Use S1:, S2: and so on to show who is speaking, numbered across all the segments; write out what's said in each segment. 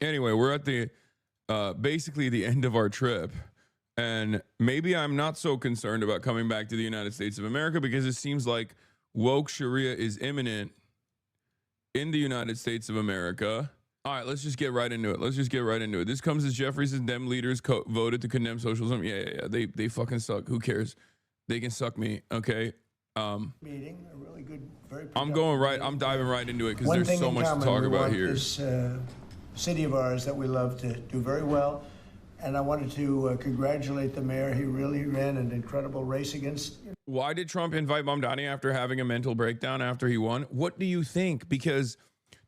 S1: Anyway, we're at the basically the end of our trip. And maybe I'm not so concerned about coming back to the United States of America because it seems like woke Sharia is imminent in the United States of America. All right, let's just get right into it. This comes as Jeffries and Dem leaders voted to condemn socialism. Yeah. They fucking suck. Who cares? They can suck me. Okay.
S2: Meeting, a really good, very
S1: I'm diving right into it because there's so much to talk about here.
S2: This city of ours that we love to do very well. And I wanted to congratulate the mayor. He really ran an incredible race against.
S1: Why did Trump invite MAMDANI after having a mental breakdown after he won? What do you think? Because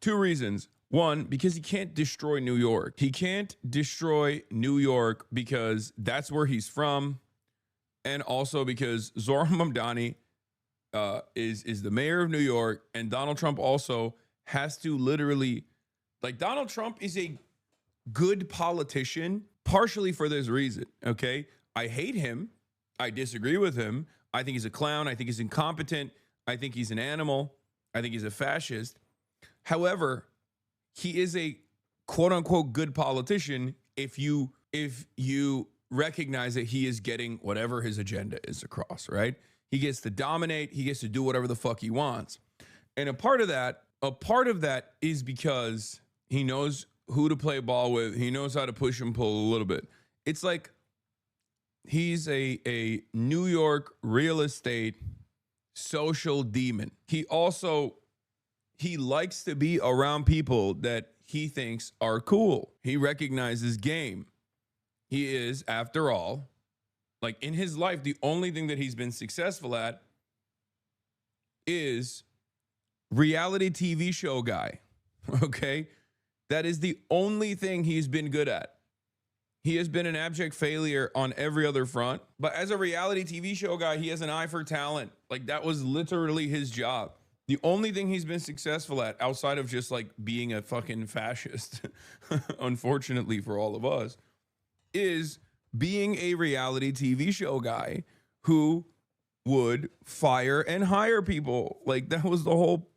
S1: two reasons. One, because he can't destroy New York. He can't destroy New York because that's where he's from. And also because Zoran MAMDANI is the mayor of New York. And Donald Trump also has to literally, like, Donald Trump is a good politician partially for this reason, okay? I hate him. I disagree with him. I think he's a clown. I think he's incompetent. I think he's an animal. I think he's a fascist. However, he is a quote unquote good politician if you recognize that he is getting whatever his agenda is across, right? He gets to dominate. He gets to do whatever the fuck he wants. And a part of that is because he knows who to play ball with. He knows how to push and pull a little bit. It's like he's a New York real estate social demon. He likes to be around people that he thinks are cool. He recognizes game. He is, after all, like in his life, the only thing that he's been successful at is reality TV show guy. Okay? That is the only thing he's been good at. He has been an abject failure on every other front. But as a reality TV show guy, he has an eye for talent. Like, that was literally his job. The only thing he's been successful at, outside of just like being a fucking fascist, unfortunately for all of us, is being a reality TV show guy who would fire and hire people. Like, that was the whole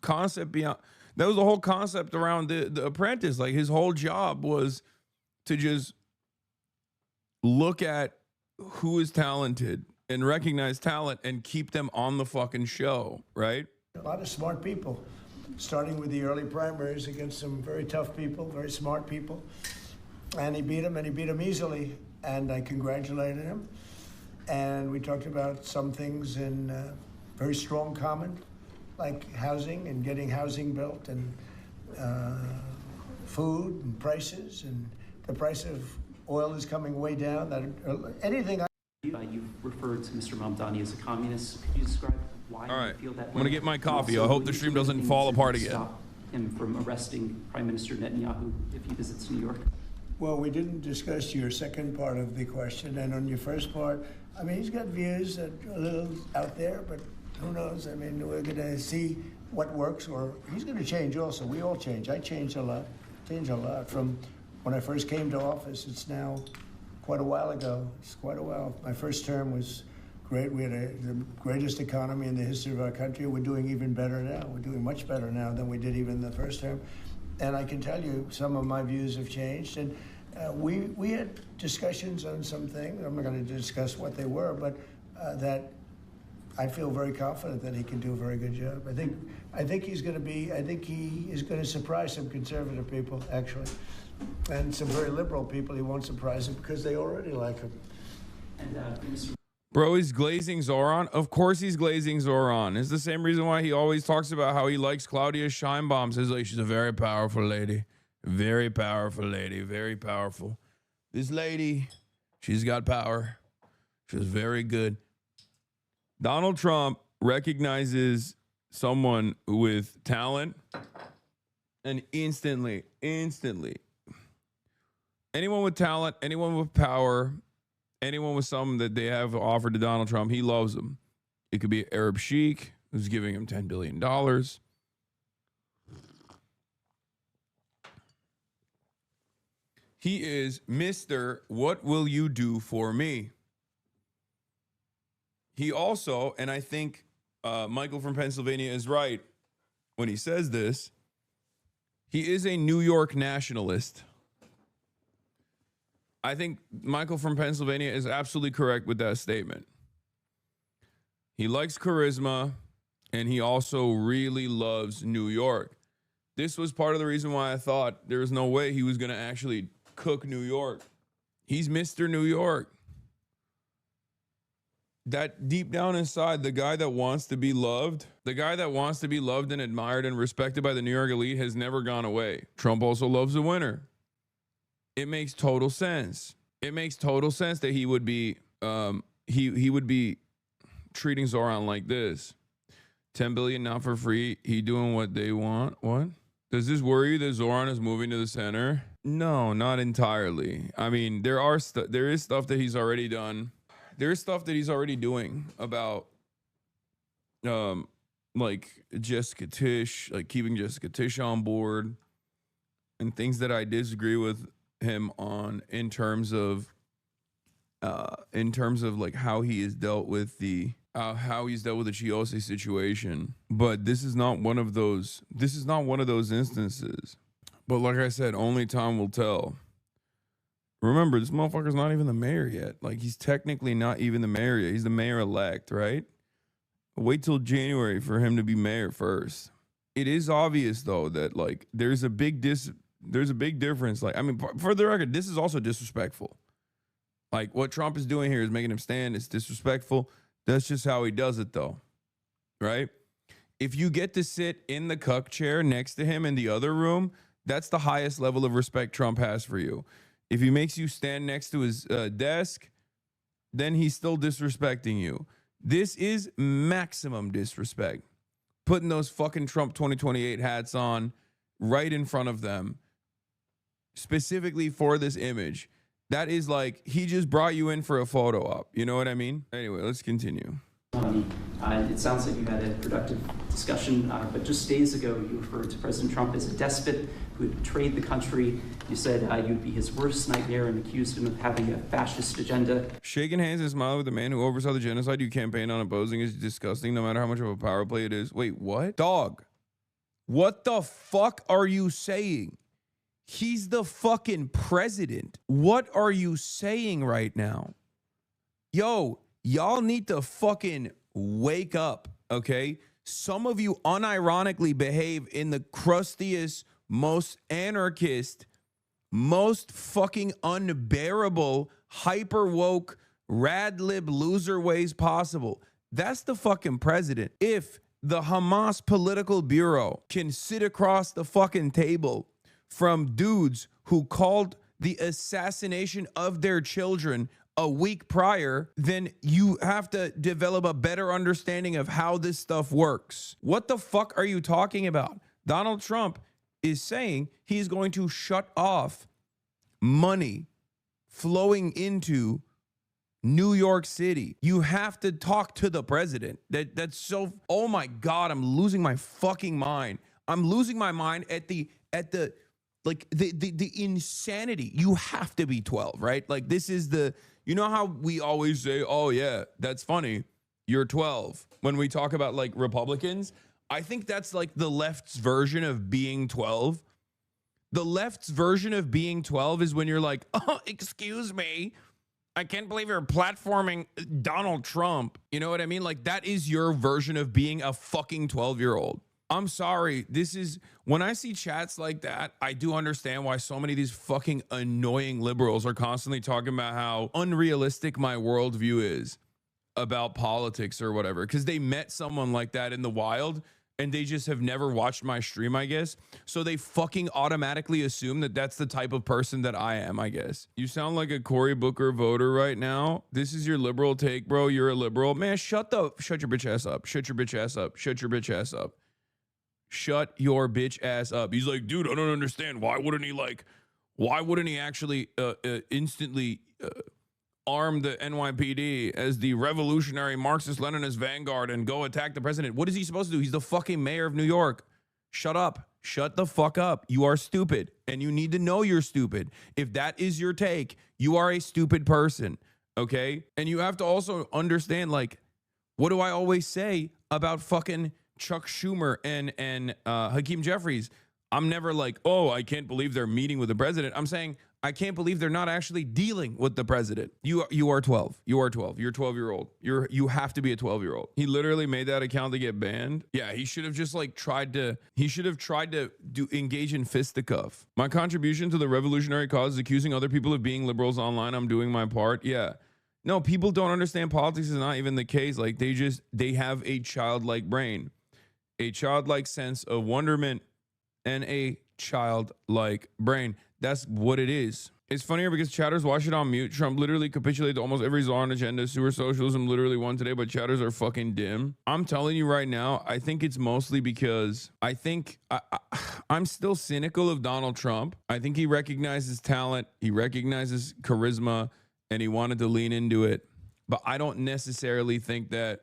S1: concept beyond. That was the whole concept around the Apprentice. Like, his whole job was to just look at who is talented and recognize talent and keep them on the fucking show, right?
S2: A lot of smart people, starting with the early primaries against some very tough people, very smart people. And he beat them easily. And I congratulated him. And we talked about some things in very strong common, like housing and getting housing built, and food and prices, and the price of oil is coming way down. That anything.
S3: You referred to Mr. MAMDANI as a communist. Could you describe why
S1: All right.
S3: you feel that way?
S1: I'm gonna get my coffee. I hope the stream doesn't fall apart again.
S3: Stop him from arresting Prime Minister Netanyahu if he visits New York.
S2: Well, we didn't discuss your second part of the question, and on your first part, I mean, he's got views that are a little out there, but who knows? I mean, we're going to see what works, or he's going to change also. We all change. I changed a lot from when I first came to office. It's now quite a while ago. It's quite a while. My first term was great. We had the greatest economy in the history of our country. We're doing even better now. We're doing much better now than we did even the first term. And I can tell you some of my views have changed. And we had discussions on some things. I'm not going to discuss what they were, but that I feel very confident that he can do a very good job. I think he is going to surprise some conservative people, actually. And some very liberal people. He won't surprise them because they already like him.
S3: And
S1: Bro, he's glazing Zoran. Of course he's glazing Zoran. It's the same reason why he always talks about how he likes Claudia Scheinbaum. Says, like, she's a very powerful lady. Very powerful lady. Very powerful. This lady, she's got power. She's very good. Donald Trump recognizes someone with talent and instantly, anyone with talent, anyone with power, anyone with something that they have offered to Donald Trump, he loves them. It could be an Arab sheik who's giving him $10 billion. He is Mr. What will you do for me? He also, and I think Michael from Pennsylvania is right when he says this, He is a New York nationalist. I think Michael from Pennsylvania is absolutely correct with that statement. He likes charisma, and he also really loves New York. This was part of the reason why I thought there was no way he was going to actually cook New York. He's Mr. New York. That deep down inside, the guy that wants to be loved, and admired and respected by the New York elite has never gone away. Trump also loves a winner. It makes total sense. It makes total sense that he would be he would be treating Zoran like this. 10 billion not for free. He doing what they want. What? Does this worry you that Zoran is moving to the center? No, not entirely. I mean, there is stuff that he's already done. There is stuff that he's already doing about like Jessica Tisch, like keeping Jessica Tisch on board, and things that I disagree with him on in terms of like how he's dealt with the Chiose situation. But this is not one of those instances. But like I said, only time will tell. Remember, this motherfucker's not even the mayor yet. Like, he's technically not even the mayor yet. He's the mayor-elect, right? Wait till January for him to be mayor first. It is obvious, though, that, like, there's a big difference. Like, I mean, for the record, this is also disrespectful. Like, what Trump is doing here is making him stand. It's disrespectful. That's just how he does it, though, right? If you get to sit in the cuck chair next to him in the other room, that's the highest level of respect Trump has for you. If he makes you stand next to his desk, then he's still disrespecting you. This is maximum disrespect. Putting those fucking Trump 2028 hats on right in front of them, specifically for this image. That is like, he just brought you in for a photo op. You know what I mean? Anyway, let's continue.
S3: It sounds like you had a productive discussion, but just days ago, you referred to President Trump as a despot who had betrayed the country. You said you'd be his worst nightmare and accused him of having a fascist agenda.
S1: Shaking hands and smiling with the man who oversaw the genocide you campaign on opposing is disgusting, no matter how much of a power play it is. Wait, what? Dog, what the fuck are you saying? He's the fucking president. What are you saying right now? Yo, y'all need to fucking wake up, okay? Some of you unironically behave in the crustiest, most anarchist, most fucking unbearable, hyper woke, rad lib loser ways possible. That's the fucking president. If the Hamas political bureau can sit across the fucking table from dudes who called the assassination of their children a week prior, then you have to develop a better understanding of how this stuff works. What the fuck are you talking about? Donald Trump is saying he's going to shut off money flowing into New York City. You have to talk to the president. That's so, oh my God, I'm losing my fucking mind. I'm losing my mind at the insanity. You have to be 12, right? Like, this is the, you know how we always say, oh yeah, that's funny, you're 12, when we talk about like Republicans. I think that's like the left's version of being 12. The left's version of being 12 is when you're like, oh, excuse me, I can't believe you're platforming Donald Trump. You know what I mean? Like, that is your version of being a fucking 12-year-old. I'm sorry. This is, when I see chats like that, I do understand why so many of these fucking annoying liberals are constantly talking about how unrealistic my worldview is about politics or whatever, because they met someone like that in the wild and they just have never watched my stream, I guess. So they fucking automatically assume that that's the type of person that I am, I guess. You sound like a Cory Booker voter right now. This is your liberal take, bro. You're a liberal. Man, shut your bitch ass up. Shut your bitch ass up. Shut your bitch ass up. Shut your bitch ass up. He's like, dude, I don't understand. Why wouldn't he actually instantly arm the NYPD as the revolutionary Marxist-Leninist vanguard and go attack the president? What is he supposed to do? He's the fucking mayor of New York. Shut up. Shut the fuck up. You are stupid, and you need to know you're stupid. If that is your take, you are a stupid person, okay? And you have to also understand, like, what do I always say about fucking Chuck Schumer and Hakeem Jeffries? I'm never like, oh, I can't believe they're meeting with the president. I'm saying I can't believe they're not actually dealing with the president. You are 12. You are 12. You're 12-year-old. You have to be a 12-year-old. He literally made that account to get banned. Yeah, he should have just like tried to engage in fisticuff. My contribution to the revolutionary cause is accusing other people of being liberals online. I'm doing my part. Yeah. No, people don't understand politics is not even the case. Like they have a childlike brain, a childlike sense of wonderment, and a childlike brain. That's what it is. It's funnier because chatters watch it on mute. Trump literally capitulated to almost every czar on agenda. Sewer socialism literally won today, but chatters are fucking dim. I'm telling you right now, I think it's mostly because I think I'm still cynical of Donald Trump. I think he recognizes talent, he recognizes charisma, and he wanted to lean into it. But I don't necessarily think that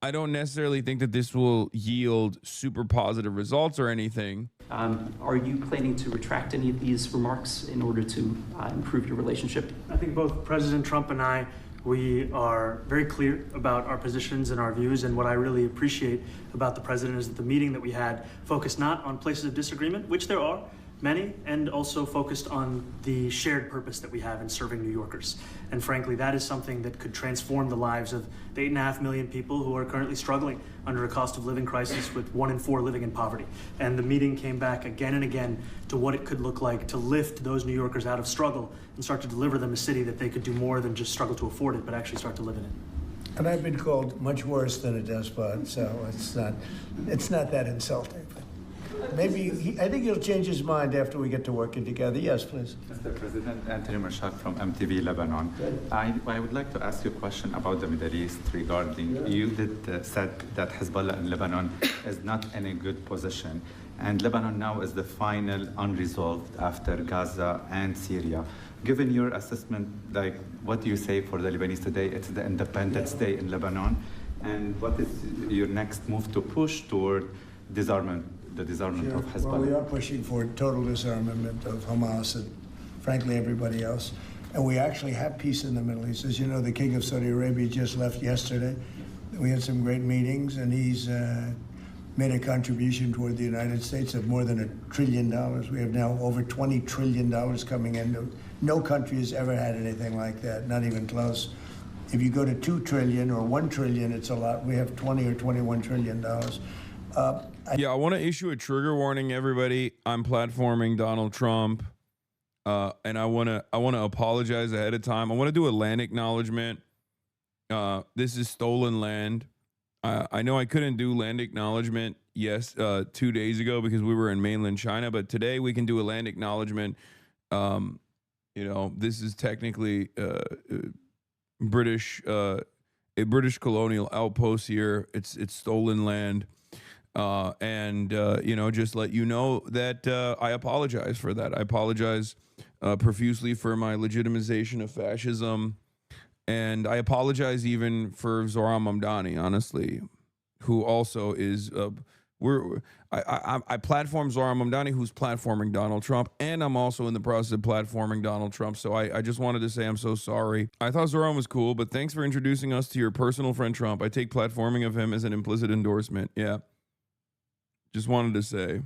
S1: this will yield super positive results or anything.
S3: Are you planning to retract any of these remarks in order to improve your relationship?
S4: I think both President Trump and I, we are very clear about our positions and our views, and what I really appreciate about the president is that the meeting that we had focused not on places of disagreement, which there are many, and also focused on the shared purpose that we have in serving New Yorkers. And frankly, that is something that could transform the lives of the 8.5 million people who are currently struggling under a cost of living crisis, with 1 in 4 living in poverty. And the meeting came back again and again to what it could look like to lift those New Yorkers out of struggle and start to deliver them a city that they could do more than just struggle to afford it, but actually start to live in it.
S2: And I've been called much worse than a despot, so it's not that insulting. Maybe I think he'll change his mind after we get to working together. Yes, please.
S5: Mr. President, Anthony Marshak from MTV Lebanon. I would like to ask you a question about the Middle East regarding, you said that Hezbollah in Lebanon is not in a good position. And Lebanon now is the final unresolved after Gaza and Syria. Given your assessment, like, what do you say for the Lebanese today? It's the Independence Day in Lebanon. And what is your next move to push toward disarmament? The disarmament of Hezbollah.
S2: Well, we are pushing for total disarmament of Hamas and, frankly, everybody else. And we actually have peace in the Middle East. As you know, the King of Saudi Arabia just left yesterday. We had some great meetings, and he's made a contribution toward the United States of more than $1 trillion. We have now over $20 trillion coming in. No country has ever had anything like that, not even close. If you go to 2 trillion or 1 trillion, it's a lot. We have 20 or $21 trillion.
S1: I want to issue a trigger warning, everybody. I'm platforming Donald Trump, and I want to apologize ahead of time. I want to do a land acknowledgement. This is stolen land. I know I couldn't do land acknowledgement 2 days ago because we were in mainland China, but today we can do a land acknowledgement. This is technically British, a British colonial outpost here. It's stolen land. Just let you know that I apologize for that. I apologize profusely for my legitimization of fascism. And I apologize even for Zohran Mamdani, honestly, who also is, I platform Zohran Mamdani, who's platforming Donald Trump, and I'm also in the process of platforming Donald Trump. So I just wanted to say I'm so sorry. I thought Zohran was cool, but thanks for introducing us to your personal friend Trump. I take platforming of him as an implicit endorsement. Yeah. Just wanted to say,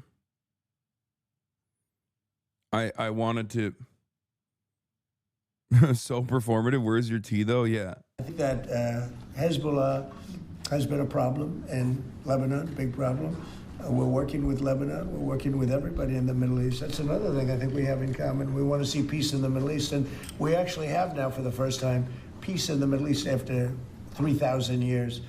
S1: I wanted to, so performative. Where's your tea though? Yeah.
S2: I think that Hezbollah has been a problem in Lebanon, big problem. We're working with Lebanon. We're working with everybody in the Middle East. That's another thing I think we have in common. We want to see peace in the Middle East. And we actually have now, for the first time, peace in the Middle East after 3,000 years.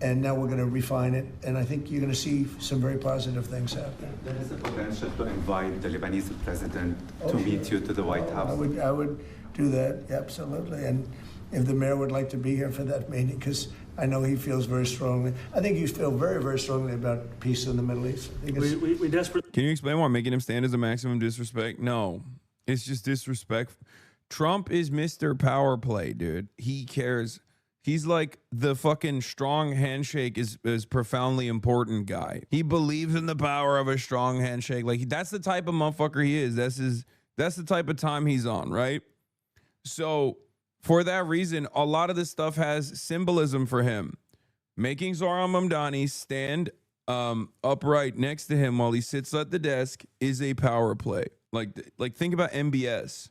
S2: And now we're going to refine it, and I think you're going to see some very positive things happen.
S5: There is a potential to invite the Lebanese president to meet you to the White House.
S2: I would do that, absolutely. And if the mayor would like to be here for that meeting, because I know he feels very strongly. I think you feel very, very strongly about peace in the Middle East. I think
S4: we desperately.
S1: Can you explain why making him stand is a maximum disrespect? No, it's just disrespect. Trump is Mr. Power Play, dude. He cares. He's like the fucking strong handshake is profoundly important guy. He believes in the power of a strong handshake. Like, that's the type of motherfucker he is. That's the type of time he's on, right? So for that reason, a lot of this stuff has symbolism for him. Making Zohran Mamdani stand upright next to him while he sits at the desk is a power play. Like think about MBS.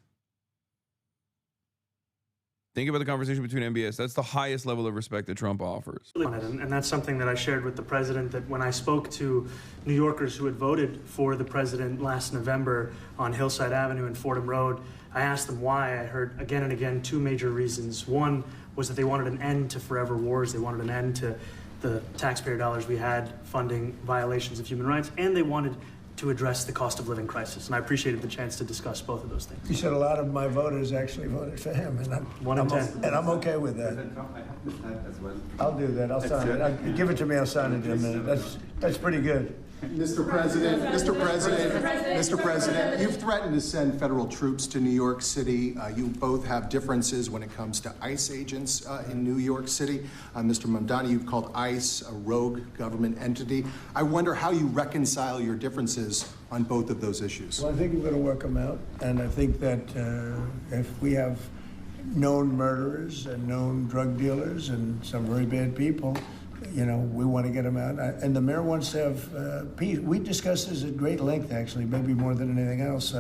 S1: Think about the conversation between MBS. That's the highest level of respect that Trump offers.
S4: And that's something that I shared with the president, that when I spoke to New Yorkers who had voted for the president last November on Hillside Avenue and Fordham Road, I asked them why. I heard again and again two major reasons. One was that they wanted an end to forever wars. They wanted an end to the taxpayer dollars we had funding violations of human rights, and they wanted to address the cost of living crisis. And I appreciated the chance to discuss both of those things.
S2: You said a lot of my voters actually voted for him, and I'm okay with that.
S5: President Trump, I have this hat as well.
S2: I'll do that. I'll sign it. Give it to me. I'll sign it in a minute. That's pretty good.
S6: Mr. President, you've threatened to send federal troops to New York City. You both have differences when it comes to ICE agents in New York City. Mr. MAMDANI, you've called ICE a rogue government entity. I wonder how you reconcile your differences on both of those issues.
S2: Well, I think we're going to work them out, and I think that if we have known murderers and known drug dealers and some very bad people, you know, we want to get them out. And the mayor wants to have peace. We discussed this at great length, actually, maybe more than anything else.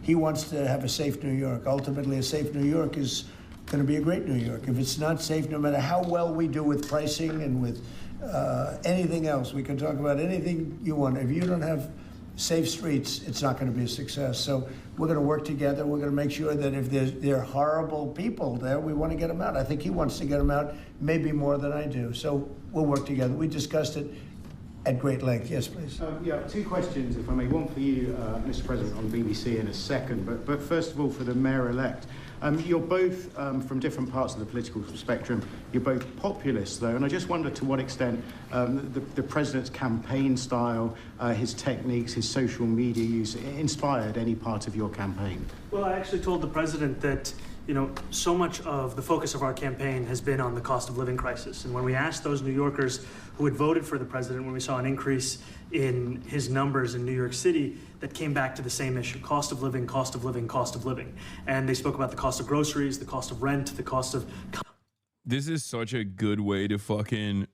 S2: He wants to have a safe New York. Ultimately, a safe New York is going to be a great New York. If it's not safe, no matter how well we do with pricing and with anything else, we can talk about anything you want. If you don't have safe streets, it's not going to be a success. So we're going to work together. We're going to make sure that if there are horrible people there, we want to get them out. I think he wants to get them out maybe more than I do. So we'll work together. We discussed it at great length. Yes, please.
S7: Yeah, two questions, if I may. One for you, Mr. President, on BBC in a second. But first of all, for the mayor-elect. You're both from different parts of the political spectrum. You're both populists, though, and I just wonder to what extent the president's campaign style, his techniques, his social media use inspired any part of your campaign.
S4: Well, I actually told the president that, you know, so much of the focus of our campaign has been on the cost of living crisis. And when we asked those New Yorkers who had voted for the president, when we saw an increase in his numbers in New York City, that came back to the same issue: cost of living, cost of living, cost of living. And they spoke about the cost of groceries, the cost of rent, the cost of...
S1: This is such a good way to fucking...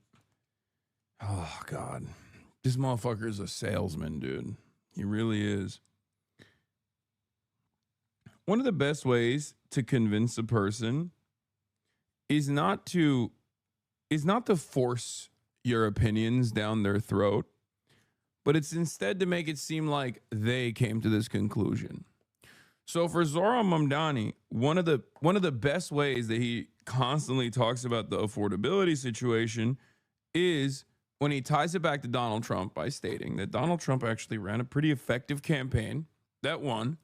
S1: Oh, God. This motherfucker is a salesman, dude. He really is. One of the best ways to convince a person is not to force your opinions down their throat, but it's instead to make it seem like they came to this conclusion. So for Zohran Mamdani, one of the best ways that he constantly talks about the affordability situation is when he ties it back to Donald Trump by stating that Donald Trump actually ran a pretty effective campaign that won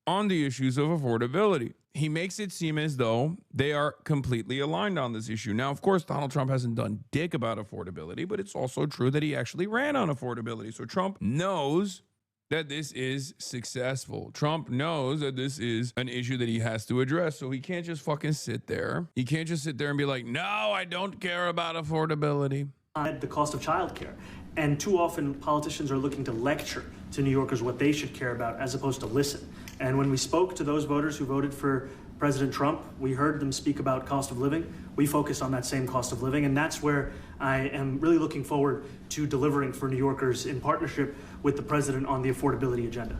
S1: on the issues of affordability. He makes it seem as though they are completely aligned on this issue. Now, of course, Donald Trump hasn't done dick about affordability, but it's also true that he actually ran on affordability. So Trump knows that this is successful. Trump knows that this is an issue that he has to address. So he can't just fucking sit there. He can't just sit there and be like, no, I don't care about affordability.
S4: The cost of childcare. And too often politicians are looking to lecture to New Yorkers what they should care about as opposed to listen. And when we spoke to those voters who voted for President Trump, we heard them speak about cost of living. We focused on that same cost of living, and that's where I am really looking forward to delivering for New Yorkers in partnership with the president on the affordability agenda.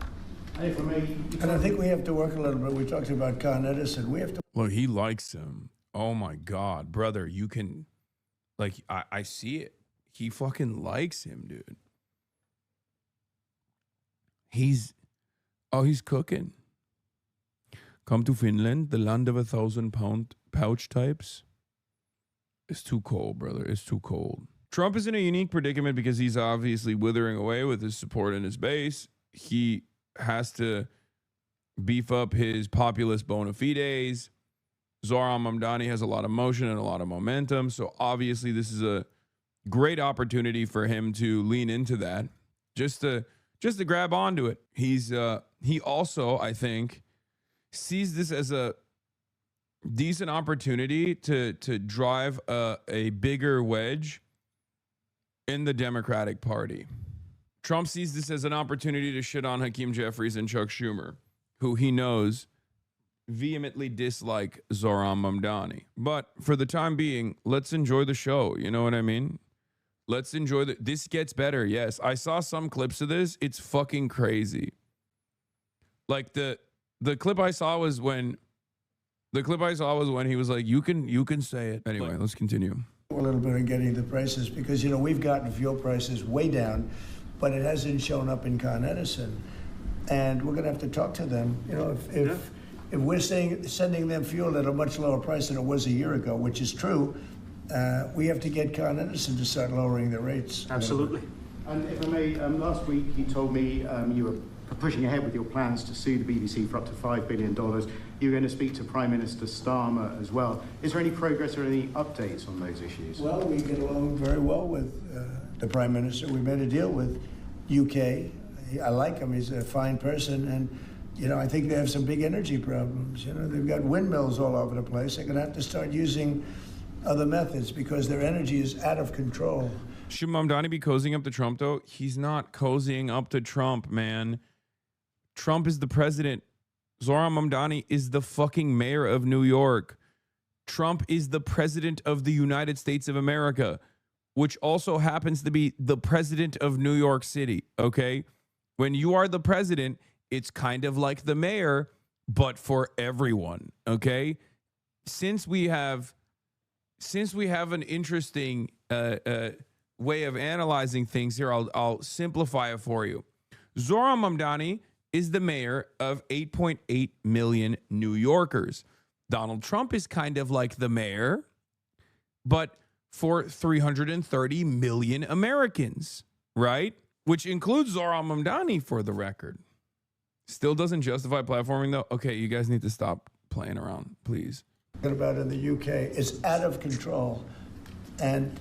S2: And I think we have to work a little bit. We talked about Con Edison. We have to.
S1: Look, he likes him. Oh my God, brother, you can, like, I see it. He fucking likes him, dude. He's cooking. Come to Finland, the land of 1,000-pound pouch types. It's too cold, brother. It's too cold. Trump is in a unique predicament because he's obviously withering away with his support in his base. He has to beef up his populist bona fides. Zohran Mamdani has a lot of motion and a lot of momentum. So obviously this is a great opportunity for him to lean into that, just to grab onto it. He also, I think, sees this as a decent opportunity to drive a bigger wedge in the Democratic Party. Trump sees this as an opportunity to shit on Hakeem Jeffries and Chuck Schumer, who he knows vehemently dislike Zohran Mamdani. But for the time being, let's enjoy the show. You know what I mean? Let's enjoy this gets better. Yes, I saw some clips of this. It's fucking crazy. Like the clip I saw was when he was like, you can say it. Anyway, let's continue.
S2: A little bit on getting the prices because, you know, we've gotten fuel prices way down, but it hasn't shown up in Con Edison. And we're going to have to talk to them. You know, if we're sending them fuel at a much lower price than it was a year ago, which is true, we have to get Con Edison to start lowering the rates.
S4: Absolutely.
S7: And if I may, last week you told me you were pushing ahead with your plans to sue the BBC for up to $5 billion. You're going to speak to Prime Minister Starmer as well. Is there any progress or any updates on those issues?
S2: Well, we get along very well with the Prime Minister. We made a deal with UK. I like him. He's a fine person. And, you know, I think they have some big energy problems. You know, they've got windmills all over the place. They're going to have to start using other methods because their energy is out of control.
S1: Should MAMDANI be cozying up to Trump, though? He's not cozying up to Trump, man. Trump is the president. Zohran Mamdani is the fucking mayor of New York. Trump is the president of the United States of America, which also happens to be the president of New York City, okay? When you are the president, it's kind of like the mayor, but for everyone, okay? Since we have an interesting way of analyzing things here, I'll simplify it for you. Zohran Mamdani is the mayor of 8.8 million New Yorkers. Donald Trump is kind of like the mayor, but for 330 million Americans, right? Which includes Zohran Mamdani, for the record. Still doesn't justify platforming, though. Okay, you guys need to stop playing around, please.
S2: About in the UK, it's out of control. And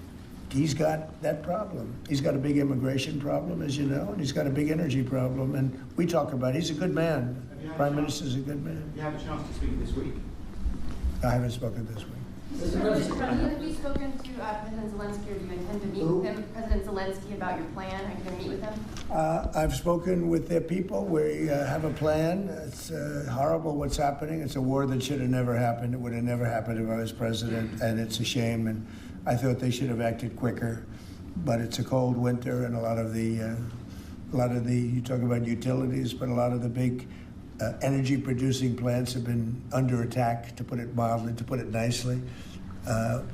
S2: he's got that problem. He's got a big immigration problem, as you know, and he's got a big energy problem. And we talk about it. He's a good man. Prime Minister's a good man.
S7: You have a chance to speak this week.
S2: I haven't spoken this week.
S8: Mr. President, have you spoken to President Zelensky, or do you intend to meet with him? President Zelensky, about your plan? Are you going to meet with him?
S2: I've spoken with their people. We have a plan. It's horrible what's happening. It's a war that should have never happened. It would have never happened if I was president, and it's a shame. And I thought they should have acted quicker. But it's a cold winter, and a lot of the you talk about utilities, but a lot of the big energy producing plants have been under attack, to put it mildly, to put it nicely.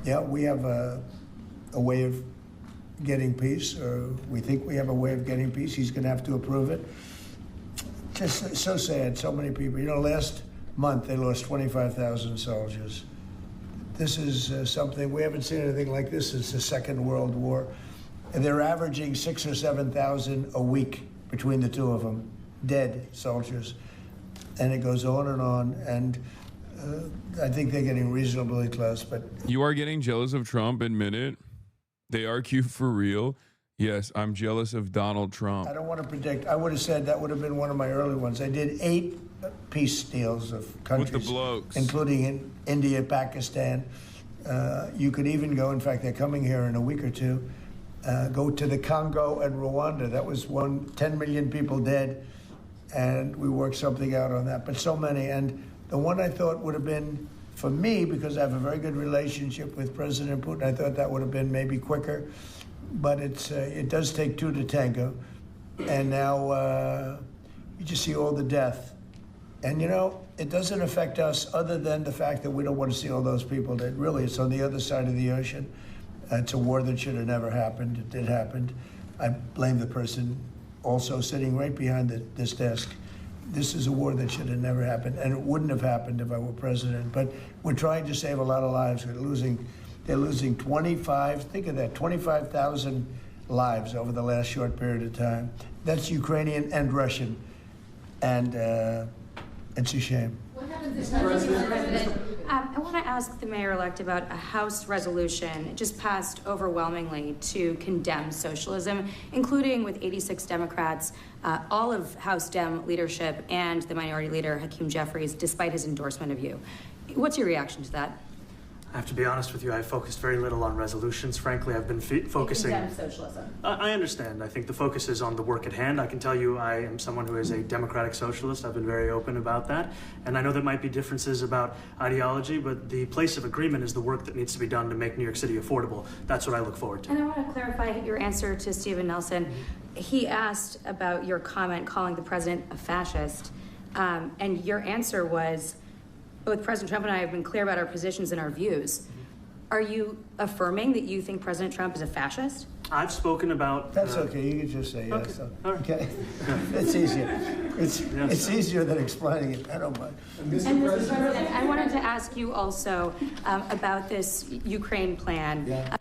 S2: Yeah, we have a way of getting peace, or we think we have a way of getting peace. He's going to have to approve it. Just so sad, so many people. You know, last month they lost 25,000 soldiers. This is something, we haven't seen anything like this since the Second World War. And they're averaging 6,000 or 7,000 a week between the two of them, dead soldiers. And it goes on, and I think they're getting reasonably close. But
S1: you are getting jealous of Trump, admit it. They are cute for real. Yes, I'm jealous of Donald Trump.
S2: I don't want to predict. I would have said that would have been one of my early ones. I did 8 peace deals of countries,
S1: with the blokes,
S2: including in India, Pakistan. You could even go, in fact, they're coming here in a week or two, go to the Congo and Rwanda. That was 10 million people dead. And we worked something out on that, but so many. And the one I thought would have been, for me, because I have a very good relationship with President Putin, I thought that would have been maybe quicker. But it does take 2 to tango. And now you just see all the death. And, you know, it doesn't affect us other than the fact that we don't want to see all those people dead. Really, it's on the other side of the ocean. It's a war that should have never happened. It did happen. I blame the person also sitting right behind this desk. This is a war that should have never happened, and it wouldn't have happened if I were president. But we're trying to save a lot of lives. They're losing 25, think of that, 25,000 lives over the last short period of time. That's Ukrainian and Russian, and it's a shame.
S8: What happens if President?
S9: I want to ask the mayor-elect about a House resolution. It just passed overwhelmingly to condemn socialism, including with 86 Democrats, all of House Dem leadership, and the Minority Leader, Hakeem Jeffries, despite his endorsement of you. What's your reaction to that?
S4: I have to be honest with you, I focused very little on resolutions. Frankly, I've been focusing...
S9: Condemn socialism.
S4: I understand. I think the focus is on the work at hand. I can tell you I am someone who is a democratic socialist. I've been very open about that. And I know there might be differences about ideology, but the place of agreement is the work that needs to be done to make New York City affordable. That's what I look forward to.
S9: And I want to clarify your answer to Stephen Nelson. He asked about your comment calling the president a fascist. And your answer was, both President Trump and I have been clear about our positions and our views. Are you affirming that you think President Trump is a fascist?
S4: I've spoken about...
S2: That's okay, you can just say yes.
S4: Okay. All right.
S2: Okay? It's easier. It's easier than explaining it, I don't mind.
S9: And Mr. President, I wanted to ask you also about this Ukraine plan.
S2: Yeah.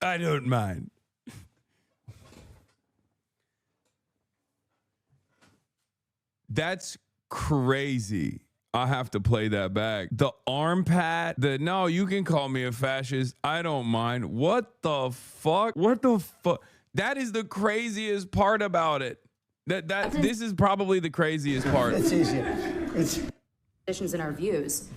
S1: I don't mind. That's crazy. I have to play that back. The arm pat, no, you can call me a fascist. I don't mind. What the fuck? What the fuck? That is the craziest part about it. This is probably the craziest part.
S2: It's easier. It's
S9: Positions and our views.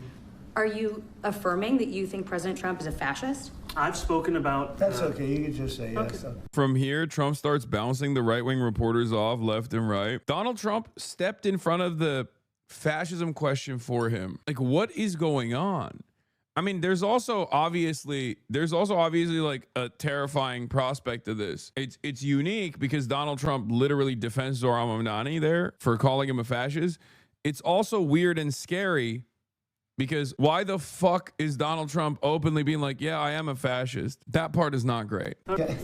S9: Are you affirming that you think President Trump is a fascist?
S4: I've spoken about...
S2: That's okay, you can just say yes.
S4: Okay.
S1: From here, Trump starts bouncing the right-wing reporters off left and right. Donald Trump stepped in front of the fascism question for him. Like, what is going on? I mean, there's also obviously like a terrifying prospect of this. It's unique because Donald Trump literally defends Zohran Mamdani there for calling him a fascist. It's also weird and scary because why the fuck is Donald Trump openly being like, yeah, I am a fascist? That part is not great.
S2: Okay.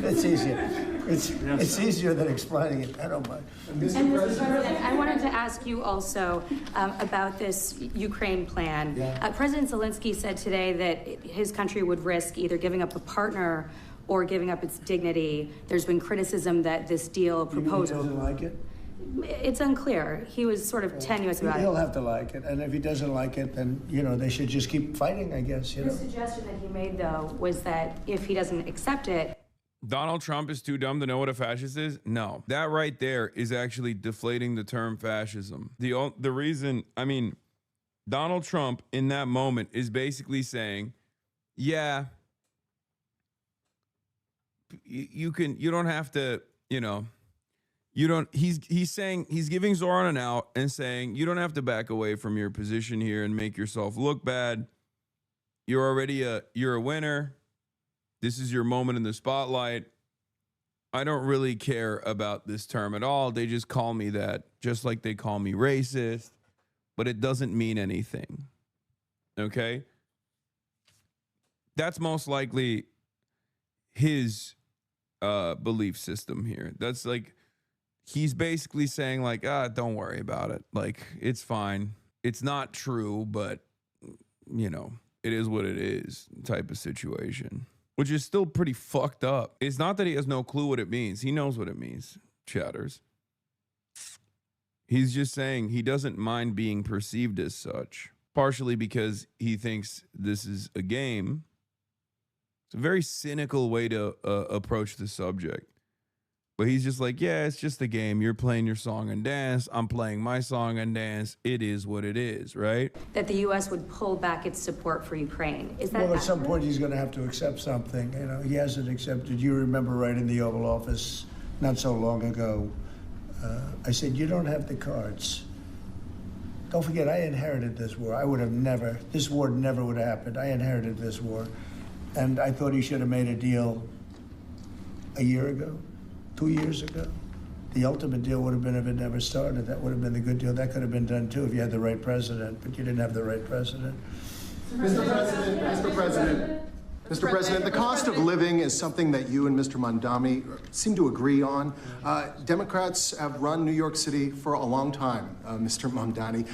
S2: It's easier. It's easier than explaining it, I don't mind.
S9: And Mr. President, I wanted to ask you also about this Ukraine plan.
S2: Yeah.
S9: President Zelensky said today that his country would risk either giving up a partner or giving up its dignity. There's been criticism that this deal proposal...
S2: He doesn't like it?
S9: It's unclear. He was sort of tenuous about it.
S2: He'll have to like it, and if he doesn't like it, then, you know, they should just keep fighting, I guess, you
S9: The
S2: know?
S9: suggestion that he made, though, was that if he doesn't accept it...
S1: Donald Trump is too dumb to know what a fascist is? No. That right there is actually deflating the term fascism. The reason, I mean, Donald Trump in that moment is basically saying, yeah, you don't have to, you know, he's saying, he's giving Zoran an out and saying, you don't have to back away from your position here and make yourself look bad. You're a winner. This is your moment in the spotlight. I don't really care about this term at all. They just call me that, just like they call me racist, but it doesn't mean anything. Okay? That's most likely his belief system here. That's like, he's basically saying like, don't worry about it. Like, it's fine. It's not true, but, you know, it is what it is type of situation, which is still pretty fucked up. It's not that he has no clue what it means. He knows what it means, chatters. He's just saying he doesn't mind being perceived as such, partially because he thinks this is a game. It's a very cynical way to approach the subject. But he's just like, yeah, it's just a game. You're playing your song and dance. I'm playing my song and dance. It is what it is, right?
S9: That the U.S. would pull back its support for Ukraine. Is that
S2: Well, at some
S9: accurate?
S2: point, he's going to have to accept something. You know, he hasn't accepted. You remember right in the Oval Office not so long ago, I said, you don't have the cards. Don't forget, I inherited this war. I would have never, this war never would have happened. I inherited this war. And I thought he should have made a deal a year ago, 2 years ago. The ultimate deal would have been if it never started. That would have been the good deal. That could have been done too if you had the right president, but you didn't have the right president.
S6: Mr. President, the cost of living is something that you and Mr. Mamdani seem to agree on. Democrats have run New York City for a long time, Mr. Mamdani.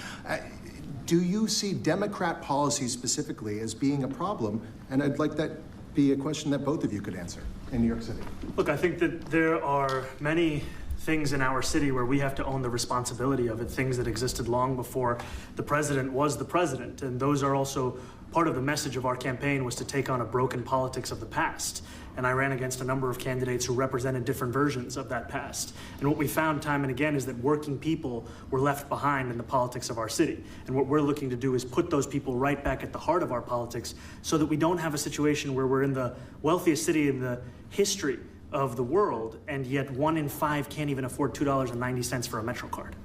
S6: Do you see Democrat policy specifically as being a problem? And I'd like that be a question that both of you could answer in New York City.
S4: Look, I think that there are many things in our city where we have to own the responsibility of it, things that existed long before the president was the president. And those are also part of the message of our campaign, was to take on a broken politics of the past. And I ran against a number of candidates who represented different versions of that past. And what we found time and again is that working people were left behind in the politics of our city. And what we're looking to do is put those people right back at the heart of our politics so that we don't have a situation where we're in the wealthiest city in the history of the world, and yet 1 in 5 can't even afford $2.90 for a Metro card.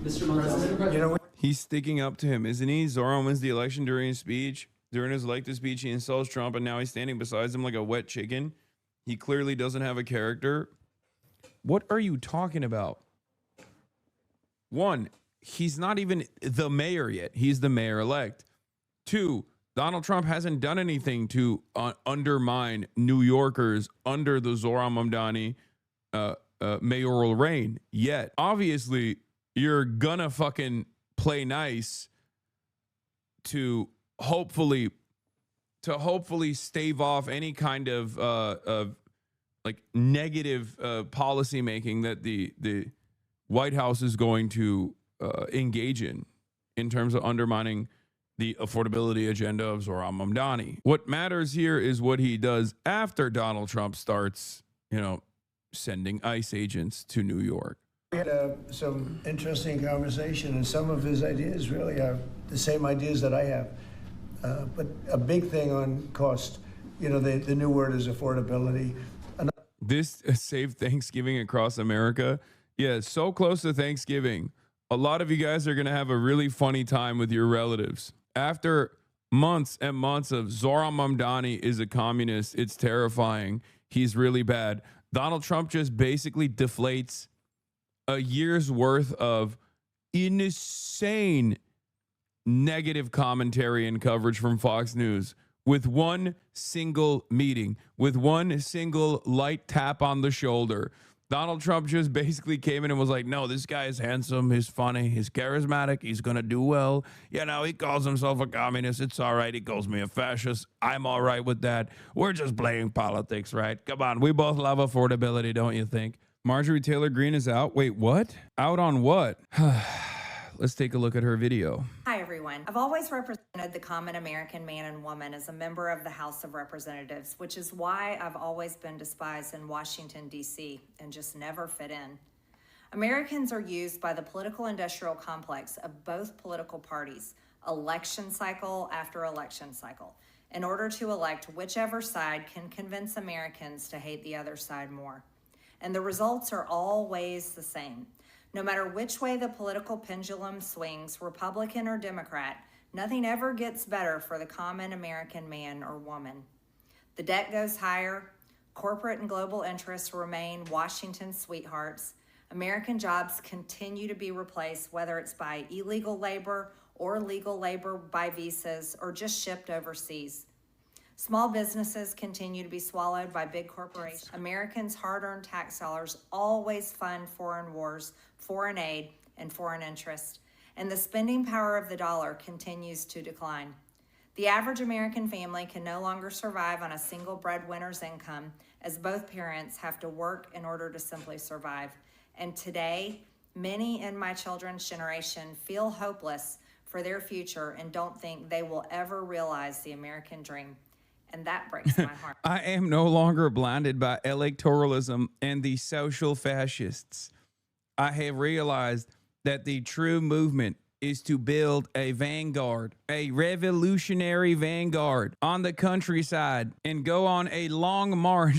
S3: Mr. President,
S2: You know,
S1: He's sticking up to him, isn't he? Zoran wins the election during his speech. During his elected speech, he insults Trump, and now he's standing beside him like a wet chicken. He clearly doesn't have a character. What are you talking about? One, he's not even the mayor yet. He's the mayor-elect. Two, Donald Trump hasn't done anything to undermine New Yorkers under the Zoran Mamdani mayoral reign yet. Obviously, you're gonna fucking play nice to hopefully stave off any kind of like negative policy making that the White House is going to engage in terms of undermining the affordability agenda of Zoran Mamdani. What matters here is what he does after Donald Trump starts, sending ICE agents to New York.
S2: we had some interesting conversation, and some of his ideas really are the same ideas that I have. But a big thing on cost, the new word is affordability.
S1: This saved Thanksgiving across America. Yeah, so close to Thanksgiving. A lot of you guys are going to have a really funny time with your relatives. After months and months of Zoran Mamdani is a communist, it's terrifying. He's really bad. Donald Trump just basically deflates a year's worth of insane negative commentary and coverage from Fox News with one single meeting, with one single light tap on the shoulder. Donald Trump just basically came in and was like, no, this guy is handsome, he's funny, he's charismatic, he's going to do well. He calls himself a communist. It's all right. He calls me a fascist. I'm all right with that. We're just playing politics, right? Come on. We both love affordability, don't you think? Marjorie Taylor Greene is out. Wait, what? Out on what? Let's take a look at her video.
S10: Hi, everyone. I've always represented the common American man and woman as a member of the House of Representatives, which is why I've always been despised in Washington, D.C., and just never fit in. Americans are used by the political industrial complex of both political parties, election cycle after election cycle, in order to elect whichever side can convince Americans to hate the other side more. And the results are always the same. No matter which way the political pendulum swings, Republican or Democrat, nothing ever gets better for the common American man or woman. The debt goes higher, corporate and global interests remain Washington's sweethearts, American jobs continue to be replaced, whether it's by illegal labor or legal labor by visas or just shipped overseas. Small businesses continue to be swallowed by big corporations. Americans' hard-earned tax dollars always fund foreign wars, foreign aid, and foreign interest, and the spending power of the dollar continues to decline. The average American family can no longer survive on a single breadwinner's income, as both parents have to work in order to simply survive. And today, many in my children's generation feel hopeless for their future and don't think they will ever realize the American dream. And that breaks my heart.
S1: I am no longer blinded by electoralism and the social fascists. I have realized that the true movement is to build a vanguard, a revolutionary vanguard on the countryside and go on a long march,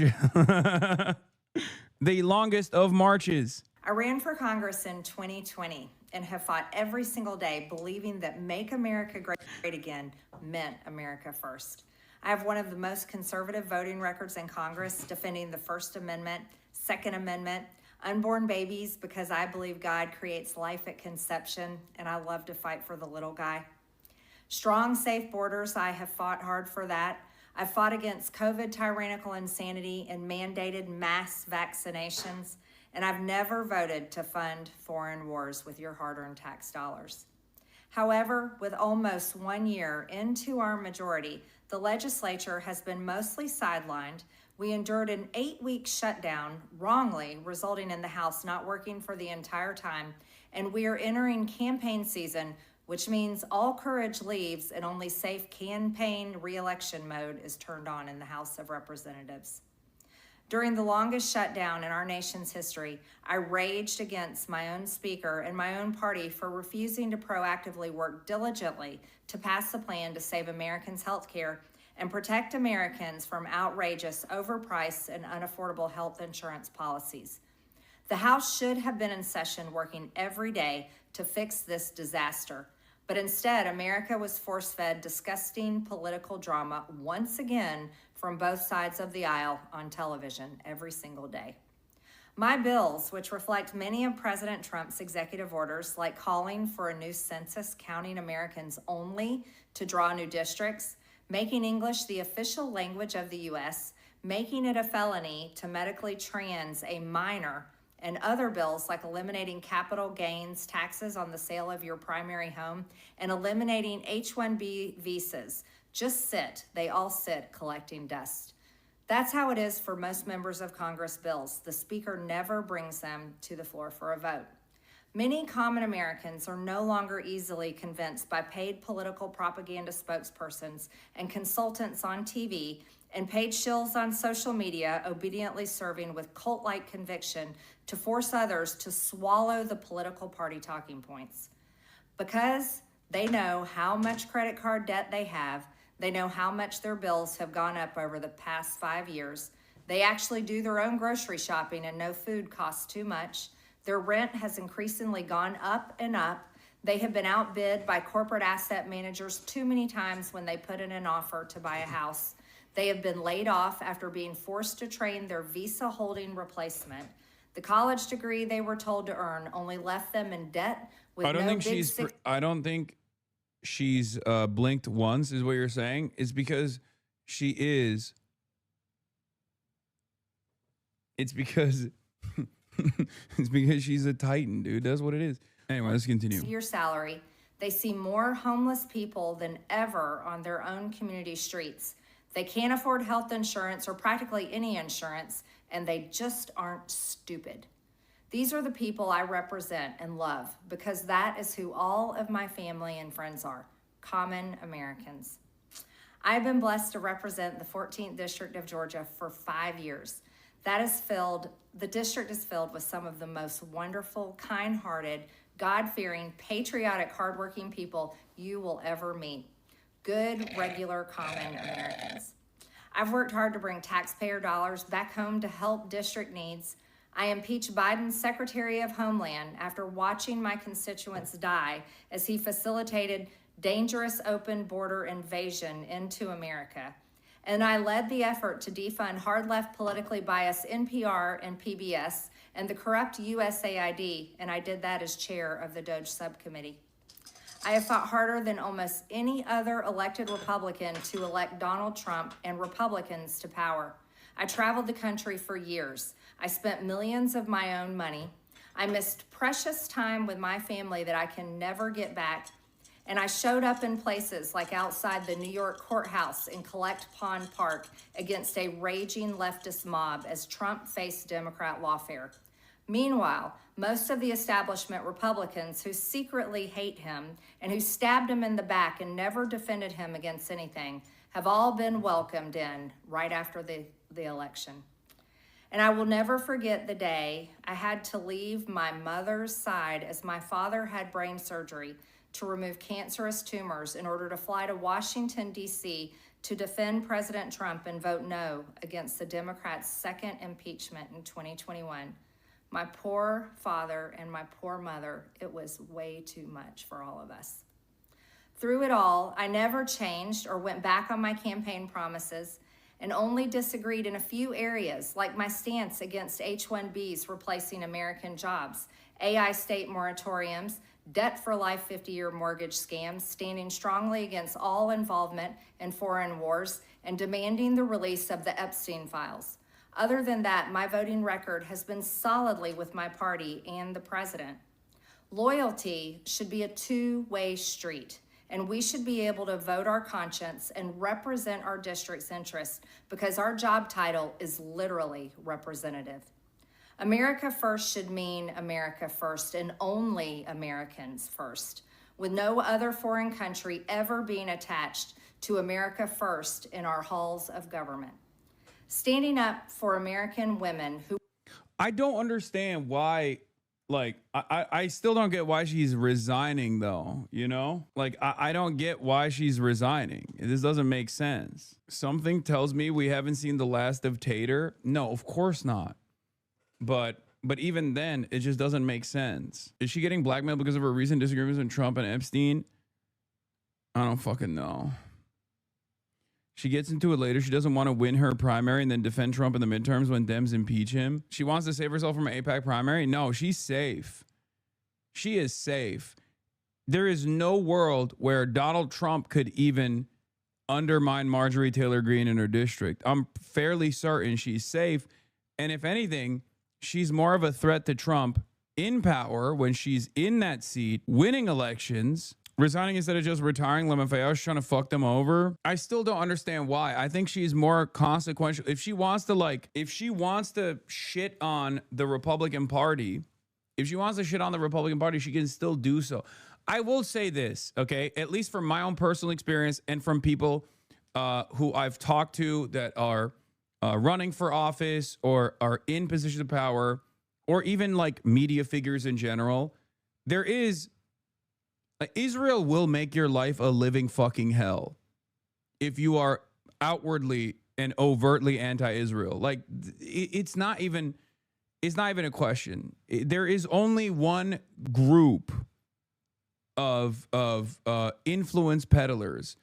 S1: the longest of marches.
S10: I ran for Congress in 2020 and have fought every single day believing that Make America Great Again meant America first. I have one of the most conservative voting records in Congress, defending the First Amendment, Second Amendment, unborn babies, because I believe God creates life at conception, and I love to fight for the little guy. Strong, safe borders, I have fought hard for that. I've fought against COVID tyrannical insanity and mandated mass vaccinations, and I've never voted to fund foreign wars with your hard-earned tax dollars. However, with almost 1 year into our majority, the legislature has been mostly sidelined We endured an 8-week shutdown, wrongly, resulting in the House not working for the entire time, and we are entering campaign season, which means all courage leaves and only safe campaign re-election mode is turned on in the House of Representatives. During the longest shutdown in our nation's history, I raged against my own speaker and my own party for refusing to proactively work diligently to pass a plan to save Americans' health care and protect Americans from outrageous, overpriced, and unaffordable health insurance policies. The House should have been in session working every day to fix this disaster, but instead, America was force-fed disgusting political drama once again from both sides of the aisle on television every single day. My bills, which reflect many of President Trump's executive orders, like calling for a new census counting Americans only to draw new districts, making English the official language of the U.S., making it a felony to medically trans a minor, and other bills like eliminating capital gains taxes on the sale of your primary home and eliminating H-1B visas, just sit. They all sit collecting dust. That's how it is for most members of Congress bills. The Speaker never brings them to the floor for a vote. Many common Americans are no longer easily convinced by paid political propaganda spokespersons and consultants on TV and paid shills on social media obediently serving with cult-like conviction to force others to swallow the political party talking points. Because they know how much credit card debt they have, they know how much their bills have gone up over the past 5 years, they actually do their own grocery shopping and know food costs too much, their rent has increasingly gone up and up, they have been outbid by corporate asset managers too many times when they put in an offer to buy a house, they have been laid off after being forced to train their visa-holding replacement. The college degree they were told to earn only left them in debt with
S1: I don't think she's blinked once, is what you're saying. It's because she is. It's because it's because she's a titan, dude. That's what it is. Anyway, let's continue.
S10: Your salary. They see more homeless people than ever on their own community streets. They can't afford health insurance or practically any insurance, and they just aren't stupid. These are the people I represent and love because that is who all of my family and friends are, common Americans. I've been blessed to represent the 14th District of Georgia for 5 years. The district is filled with some of the most wonderful, kind-hearted, God-fearing, patriotic, hardworking people you will ever meet. Good, regular, common Americans. I've worked hard to bring taxpayer dollars back home to help district needs. I impeached Biden's Secretary of Homeland after watching my constituents die as he facilitated dangerous open border invasion into America. And I led the effort to defund hard-left politically biased NPR and PBS and the corrupt USAID, and I did that as chair of the DOJ subcommittee. I have fought harder than almost any other elected Republican to elect Donald Trump and Republicans to power. I traveled the country for years. I spent millions of my own money. I missed precious time with my family that I can never get back. And I showed up in places like outside the New York courthouse in Collect Pond Park against a raging leftist mob as Trump faced Democrat lawfare. Meanwhile, most of the establishment Republicans who secretly hate him and who stabbed him in the back and never defended him against anything have all been welcomed in right after the election. And I will never forget the day I had to leave my mother's side as my father had brain surgery to remove cancerous tumors in order to fly to Washington, D.C. to defend President Trump and vote no against the Democrats' second impeachment in 2021. My poor father and my poor mother, it was way too much for all of us. Through it all, I never changed or went back on my campaign promises and only disagreed in a few areas, like my stance against H-1Bs replacing American jobs, AI state moratoriums, debt for life 50-year mortgage scams, standing strongly against all involvement in foreign wars, and demanding the release of the Epstein files. Other than that, my voting record has been solidly with my party and the president. Loyalty should be a two-way street, and we should be able to vote our conscience and represent our district's interests because our job title is literally representative. America first should mean America first and only Americans first, with no other foreign country ever being attached to America first in our halls of government. Standing up for American women who...
S1: I don't understand why, like, I still don't get why she's resigning, though, you know? Like, I don't get why she's resigning. This doesn't make sense. Something tells me we haven't seen the last of Tater. No, of course not. But even then, it just doesn't make sense. Is she getting blackmailed because of her recent disagreements with Trump and Epstein? I don't fucking know. She gets into it later. She doesn't want to win her primary and then defend Trump in the midterms when Dems impeach him. She wants to save herself from an AIPAC primary. No, she's safe. She is safe. There is no world where Donald Trump could even undermine Marjorie Taylor Greene in her district. I'm fairly certain she's safe. And if anything, she's more of a threat to Trump in power when she's in that seat, winning elections, resigning instead of just retiring. LaMaFeo's trying to fuck them over. I still don't understand why. I think she's more consequential. If she wants to shit on the Republican Party, she can still do so. I will say this, okay? At least from my own personal experience and from people who I've talked to that are running for office or are in positions of power, or even like media figures in general, there is... Israel will make your life a living fucking hell if you are outwardly and overtly anti-Israel. Like, it's not even a question. There is only one group of influence peddlers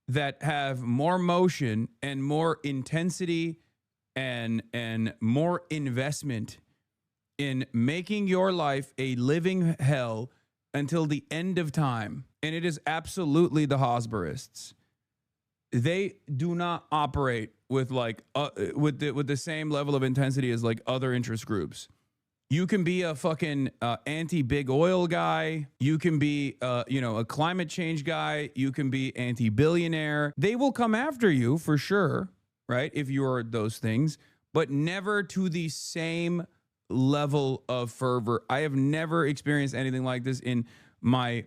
S1: that have more motion and more intensity and more investment in making your life a living hell until the end of time, and it is absolutely the Hosberists. They do not operate with like with the same level of intensity as like other interest groups. You can be a fucking anti-big oil guy. You can be a climate change guy. You can be anti-billionaire. They will come after you for sure, right? If you are those things, but never to the same level of fervor. I have never experienced anything like this in my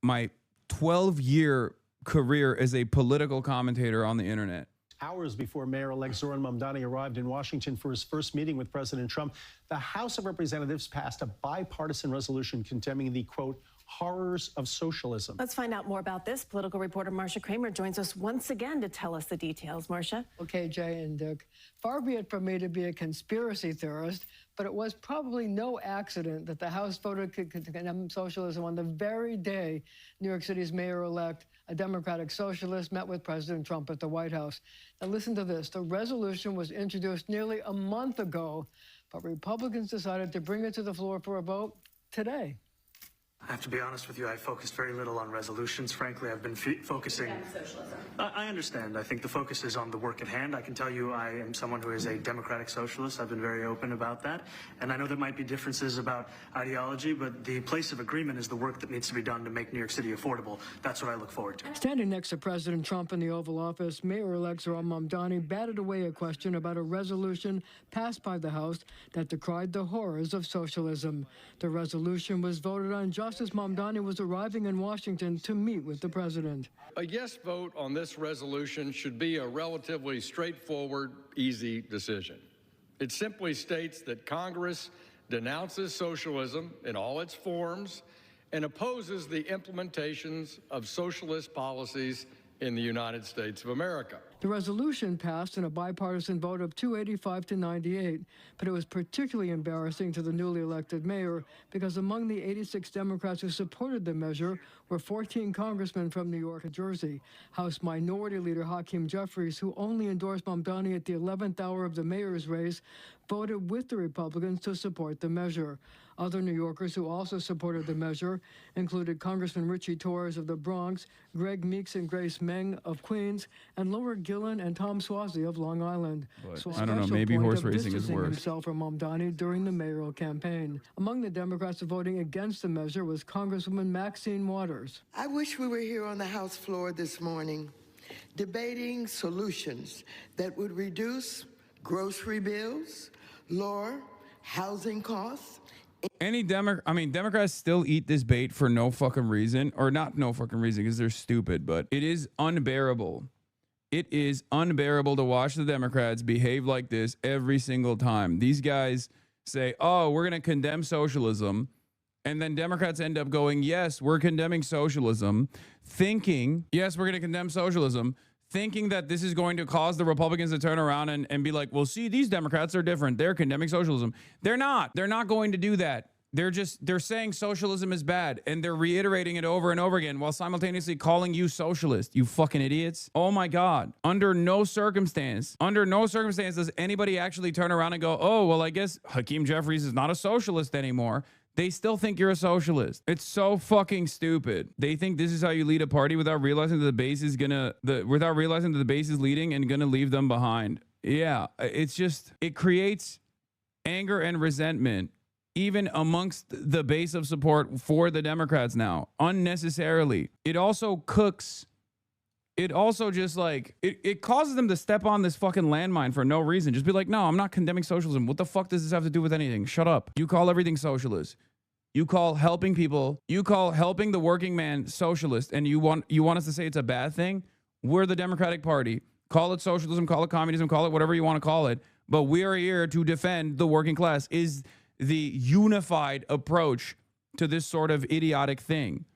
S1: 12-year career as a political commentator on the internet.
S11: Hours before Mayor-elect Zoran Mamdani arrived in Washington for his first meeting with President Trump, the House of Representatives passed a bipartisan resolution condemning the, quote, horrors of socialism.
S12: Let's find out more about this. Political reporter Marcia Kramer joins us once again to tell us the details. Marcia?
S13: Okay, Jay and Dick. Far be it from me to be a conspiracy theorist, but it was probably no accident that the House voted to condemn socialism on the very day New York City's mayor-elect, a Democratic socialist, met with President Trump at the White House. Now listen to this. The resolution was introduced nearly a month ago, but Republicans decided to bring it to the floor for a vote today.
S4: I have to be honest with you, I focused very little on resolutions. Frankly, I've been focusing...
S8: Socialism.
S4: I understand. I think the focus is on the work at hand. I can tell you I am someone who is a democratic socialist. I've been very open about that. And I know there might be differences about ideology, but the place of agreement is the work that needs to be done to make New York City affordable. That's what I look forward to.
S13: Standing next to President Trump in the Oval Office, Mayor-elect Zoran Mamdani batted away a question about a resolution passed by the House that decried the horrors of socialism. The resolution was voted on just as Mamdani was arriving in Washington to meet with the president.
S14: A yes vote on this resolution should be a relatively straightforward, easy decision. It simply states that Congress denounces socialism in all its forms and opposes the implementations of socialist policies in the United States of America.
S13: The resolution passed in a bipartisan vote of 285 to 98, but it was particularly embarrassing to the newly elected mayor because among the 86 Democrats who supported the measure were 14 congressmen from New York and Jersey. House Minority Leader Hakeem Jeffries, who only endorsed Mamdani at the 11th hour of the mayor's race, voted with the Republicans to support the measure. Other New Yorkers who also supported the measure included Congressman Richie Torres of the Bronx, Greg Meeks and Grace Meng of Queens, and Laura Gillen and Tom Swazi of Long Island.
S1: But I don't know, maybe horse racing is worse.
S13: Himself from MAMDANI during the mayoral campaign. Among the Democrats voting against the measure was Congresswoman Maxine Waters.
S15: I wish we were here on the House floor this morning debating solutions that would reduce grocery bills, lower housing costs.
S1: Democrats still eat this bait for no fucking reason, or not no fucking reason because they're stupid, but it is unbearable. It is unbearable to watch the Democrats behave like this every single time. These guys say, oh, we're going to condemn socialism. And then Democrats end up going, yes, we're condemning socialism, thinking, yes, we're going to condemn socialism, thinking that this is going to cause the Republicans to turn around and be like, well, see, these Democrats are different. They're condemning socialism. They're not. They're not going to do that. They're saying socialism is bad, and they're reiterating it over and over again while simultaneously calling you socialist, you fucking idiots. Oh my God. Under no circumstance does anybody actually turn around and go, oh, well, I guess Hakeem Jeffries is not a socialist anymore. They still think you're a socialist. It's so fucking stupid. They think this is how you lead a party without realizing that the base is leading and gonna leave them behind. Yeah, it creates anger and resentment even amongst the base of support for the Democrats now, unnecessarily. It also cooks. It also just it causes them to step on this fucking landmine for no reason. Just be like, no, I'm not condemning socialism. What the fuck does this have to do with anything? Shut up. You call everything socialist. You call helping people, you call helping the working man socialist, and you want us to say it's a bad thing? We're the Democratic Party. Call it socialism, call it communism, call it whatever you want to call it. But we are here to defend the working class is the unified approach to this sort of idiotic thing.